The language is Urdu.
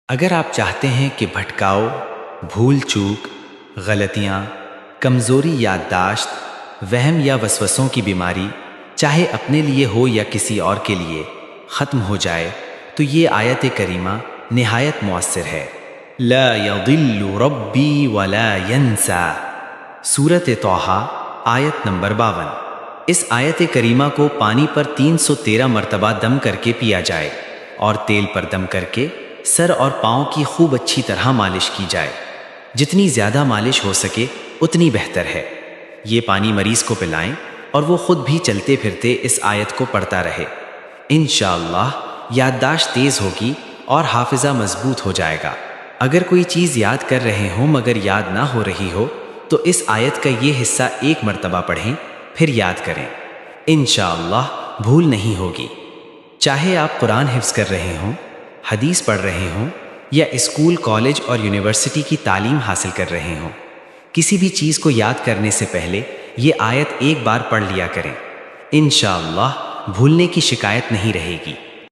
اگر آپ چاہتے ہیں کہ بھٹکاؤ، بھول چوک، غلطیاں، کمزوری یادداشت، وہم یا وسوسوں کی بیماری چاہے اپنے لیے ہو یا کسی اور کے لیے ختم ہو جائے تو یہ آیت کریمہ نہایت مؤثر ہے۔ لا یضل ربی ولا ینسا، سورۃ طٰہٰ آیت نمبر 52۔ اس آیت کریمہ کو پانی پر 313 مرتبہ دم کر کے پیا جائے اور تیل پر دم کر کے سر اور پاؤں کی خوب اچھی طرح مالش کی جائے۔ جتنی زیادہ مالش ہو سکے اتنی بہتر ہے۔ یہ پانی مریض کو پلائیں اور وہ خود بھی چلتے پھرتے اس آیت کو پڑھتا رہے۔ انشاءاللہ یادداشت تیز ہوگی اور حافظہ مضبوط ہو جائے گا۔ اگر کوئی چیز یاد کر رہے ہوں مگر یاد نہ ہو رہی ہو تو اس آیت کا یہ حصہ ایک مرتبہ پڑھیں، پھر یاد کریں۔ انشاءاللہ بھول نہیں ہوگی۔ چاہے آپ قرآن حفظ کر رہے ہوں، حدیث پڑھ رہے ہوں یا اسکول، کالج اور یونیورسٹی کی تعلیم حاصل کر رہے ہوں، کسی بھی چیز کو یاد کرنے سے پہلے یہ آیت ایک بار پڑھ لیا کریں۔ انشاءاللہ بھولنے کی شکایت نہیں رہے گی۔